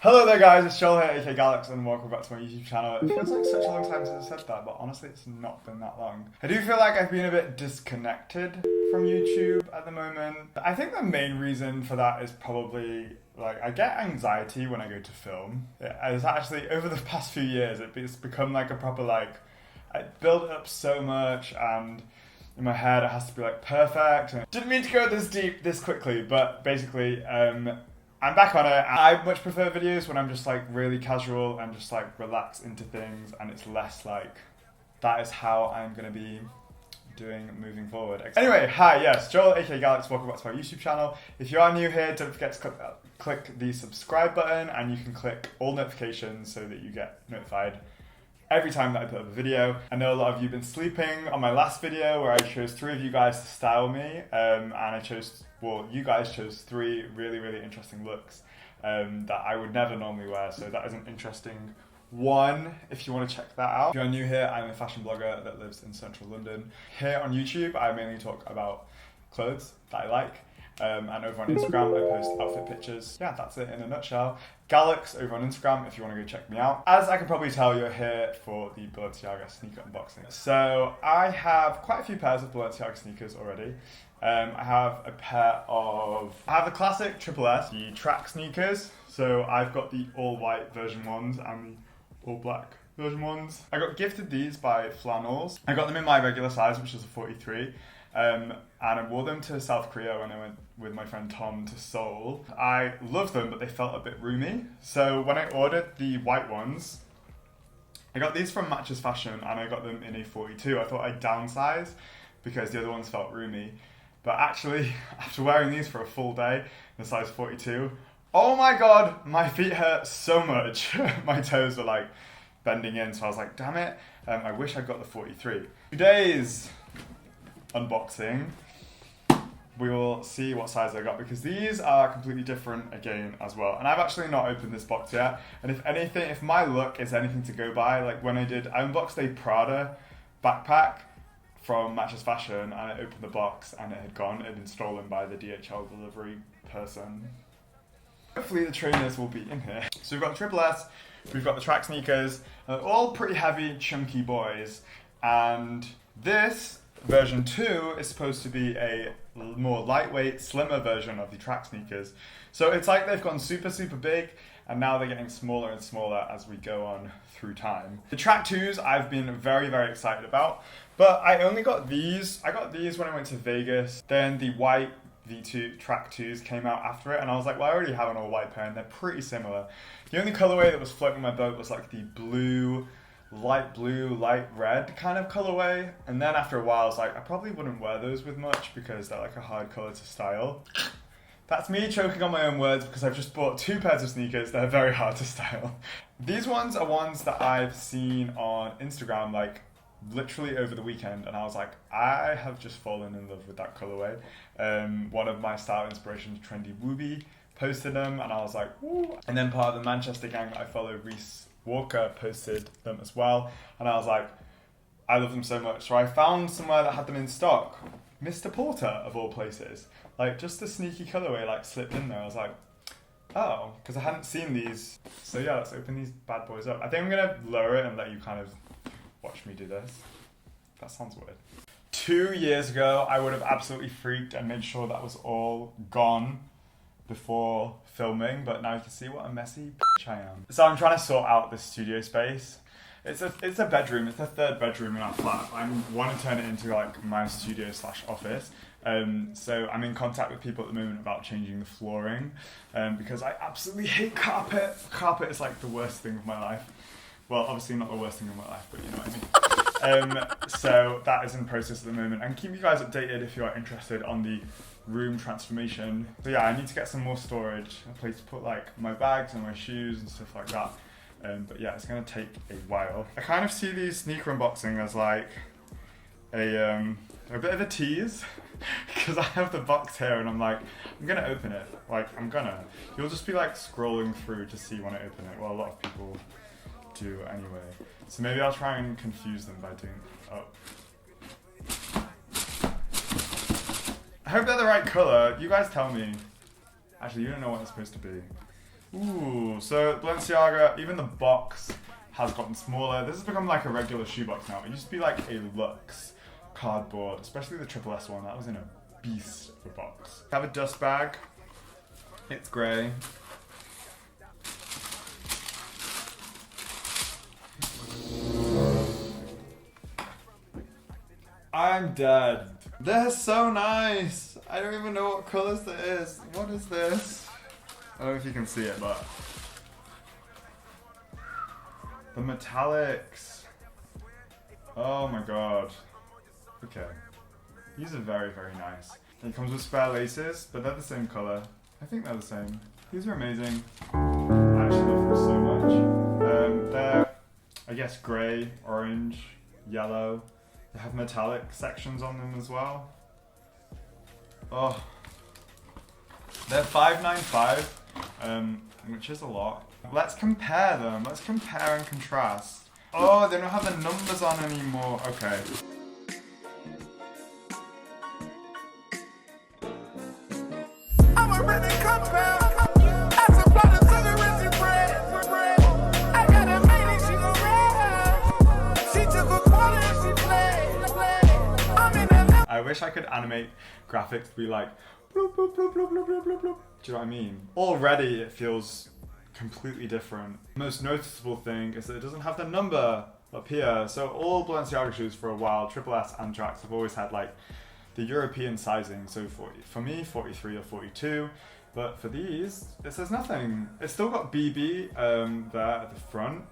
Hello there guys, it's Joel here, aka Gallucks, and welcome back to my YouTube channel. It feels like such a long time since I said that, but honestly it's not been that long. I do feel like I've been a bit disconnected from YouTube at the moment. I think the main reason for that is probably, I get anxiety when I go to film. It's actually, over the past few years, it's become like a proper, I build up so much, and in my head it has to be perfect. And didn't mean to go this deep this quickly, but basically, I'm back on it. I much prefer videos when I'm just really casual and just relax into things, and it's less that is how I'm gonna be doing moving forward. Anyway, hi, yes, Joel aka Gallucks, welcome back to my YouTube channel. If you are new here, don't forget to click the subscribe button, and you can click all notifications so that you get notified every time that I put up a video. I know a lot of you have been sleeping on my last video where I chose 3 of you guys to style me, and you guys chose 3 really, really interesting looks that I would never normally wear, so that is an interesting one if you want to check that out. If you're new here, I'm a fashion blogger that lives in central London. Here on YouTube, I mainly talk about clothes that I like. And over on Instagram, I post outfit pictures. Yeah, that's it in a nutshell. Gallucks over on Instagram if you want to go check me out. As I can probably tell, you're here for the Balenciaga sneaker unboxing. So I have quite a few pairs of Balenciaga sneakers already. I have the classic Triple S, the track sneakers. So I've got the all white version ones and the all black version ones. I got gifted these by Flannels. I got them in my regular size, which is a 43. And I wore them to South Korea when I went with my friend Tom to Seoul. I loved them, but they felt a bit roomy. So when I ordered the white ones, I got these from Matches Fashion, and I got them in a 42. I thought I'd downsize because the other ones felt roomy. But actually, after wearing these for a full day in a size 42, oh my god, my feet hurt so much. My toes were bending in, so I was like, damn it, I wish I'd got the 43. Today's unboxing, we will see what size I got, because these are completely different again as well. And I've actually not opened this box yet, and if my look is anything to go by, I unboxed a Prada backpack from Matches Fashion, and I opened the box and it had been stolen by the DHL delivery person. Hopefully the trainers will be in here. So we've got the Triple S, we've got the track sneakers, all pretty heavy, chunky boys, and this version 2 is supposed to be a more lightweight, slimmer version of the track sneakers. So it's like they've gone super, super big, and now they're getting smaller and smaller as we go on through time. The track 2s I've been very, very excited about, but I only got these. I got these when I went to Vegas. Then the white V2 track 2s came out after it, and I was like, well, I already have an all white pair, and they're pretty similar. The only colorway that was floating my boat was the light blue, light red kind of colorway, and then after a while I was like, I probably wouldn't wear those with much because they're a hard color to style. That's me choking on my own words because I've just bought 2 pairs of sneakers that are very hard to style. These ones are ones that I've seen on Instagram literally over the weekend, and I was like, I have just fallen in love with that colorway. One of my style inspirations, Trendy Wooby, posted them, and I was like, ooh. And then part of the Manchester gang that I follow, Reese Walker, posted them as well, and I was like, I love them so much. So I found somewhere that had them in stock. Mr. Porter, of all places. Just a sneaky colorway slipped in there. I was like, oh, because I hadn't seen these. So yeah, let's open these bad boys up. I think I'm gonna lower it and let you kind of watch me do this. That sounds weird. 2 years ago, I would have absolutely freaked and made sure that was all gone before filming, but now you can see what a messy bitch I am. So I'm trying to sort out this studio space. It's a bedroom. It's the 3rd bedroom in our flat. I want to turn it into my studio / office. So I'm in contact with people at the moment about changing the flooring, because I absolutely hate carpet. Carpet is the worst thing of my life. Well, obviously not the worst thing of my life, but you know what I mean. So that is in process at the moment, and keep you guys updated if you are interested on the room transformation. So yeah, I need to get some more storage, a place to put my bags and my shoes and stuff like that. But yeah, it's gonna take a while. I kind of see these sneaker unboxing as a bit of a tease, because I have the box here and I'm like, I'm gonna open it. You'll just be scrolling through to see when I open it. Well, a lot of people do anyway. So maybe I'll try and confuse them by doing, I hope they're the right color. You guys tell me. Actually, you don't know what it's supposed to be. Ooh, so Balenciaga, even the box has gotten smaller. This has become like a regular shoebox now. It used to be like a luxe cardboard, especially the Triple S one. That was in a beast of a box. I have a dust bag. It's grey. I'm dead. They're so nice. I don't even know what colours that is. What is this? I don't know if you can see it, but the metallics. Oh my god. Okay. These are very, very nice. It comes with spare laces, but they're the same colour. I think they're the same. These are amazing. I actually love them so much. They're, I guess, grey, orange, yellow. They have metallic sections on them as well. Oh. They're $5.95, which is a lot. Let's compare them. Let's compare and contrast. Oh, they don't have the numbers on anymore. Okay. I wish I could animate graphics to be like bloop, bloop, bloop, bloop, bloop, bloop, bloop, bloop. Do you know what I mean? Already it feels completely different. The most noticeable thing is that it doesn't have the number up here. So all Balenciaga shoes for a while, Triple S and Tracks, have always had like the European sizing. So for me, 43 or 42. But for these, it says nothing. It's still got BB there at the front.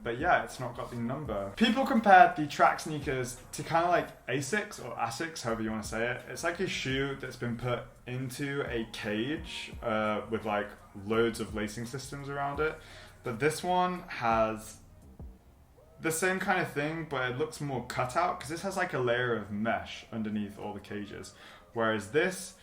But yeah, it's not got the number. People compared the track sneakers to kind of like Asics or Asics, however you want to say it. It's like a shoe that's been put into a cage with like loads of lacing systems around it. But this one has the same kind of thing, but it looks more cut out because this has like a layer of mesh underneath all the cages, whereas this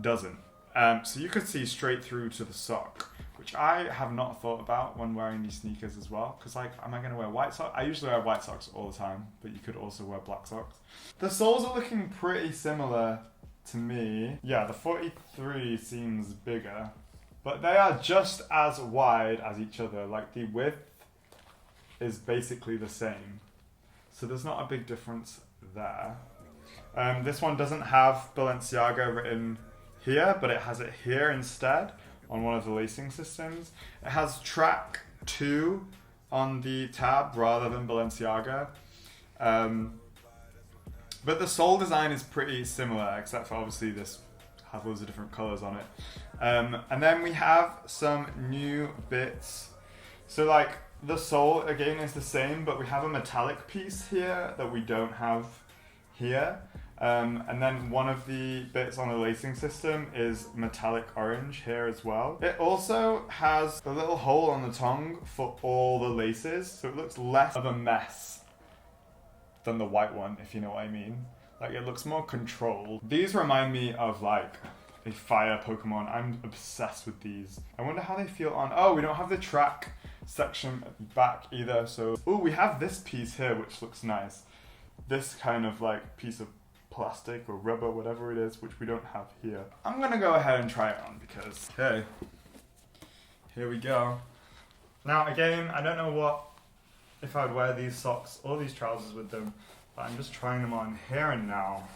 doesn't. So you could see straight through to the sock, which I have not thought about when wearing these sneakers as well. Because like, am I going to wear white socks? I usually wear white socks all the time, but you could also wear black socks. The soles are looking pretty similar to me. Yeah, the 43 seems bigger, but they are just as wide as each other. Like the width is basically the same. So there's not a big difference there. This one doesn't have Balenciaga written here, but it has it here instead on one of the lacing systems. It has track 2 on the tab rather than Balenciaga. But the sole design is pretty similar, except for obviously this has loads of different colors on it. And then we have some new bits. So like the sole again is the same, but we have a metallic piece here that we don't have here. And then one of the bits on the lacing system is metallic orange here as well. It also has a little hole on the tongue for all the laces, so it looks less of a mess than the white one, if you know what I mean. Like it looks more controlled. These remind me of like a fire Pokemon. I'm obsessed with these. I wonder how they feel on. Oh, we don't have the track section at the back either. So, oh, we have this piece here, which looks nice. This kind of like piece of plastic or rubber, whatever it is, which we don't have here. I'm gonna go ahead and try it on because, okay, here we go. Now again, I don't know if I'd wear these socks or these trousers with them, but I'm just trying them on here and now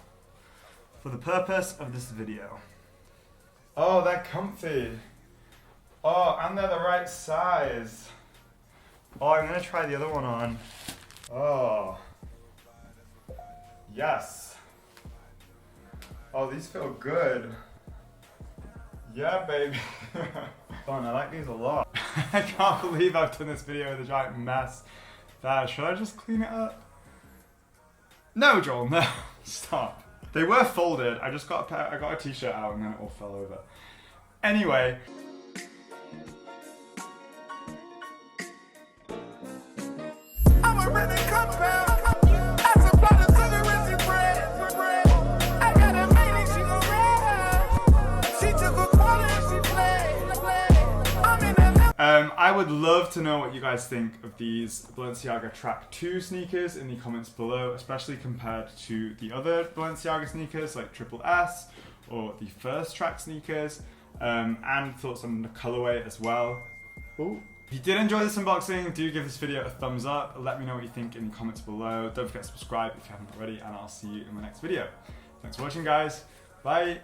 for the purpose of this video. Oh, they're comfy. Oh, and they're the right size. Oh, I'm gonna try the other one on. Oh, yes. Oh, these feel good. Yeah, baby. Fun, I like these a lot. I can't believe I've done this video with a giant mess. Should I just clean it up? No, Joel, no. Stop. They were folded. I got a t-shirt out and then it all fell over. Anyway. I'm a ready compound. I would love to know what you guys think of these Balenciaga Track 2 sneakers in the comments below, especially compared to the other Balenciaga sneakers like Triple S or the first Track sneakers. and thoughts on the colorway as well. Ooh. If you did enjoy this unboxing, do give this video a thumbs up. Let me know what you think in the comments below. Don't forget to subscribe if you haven't already, and I'll see you in the next video. Thanks for watching, guys. Bye.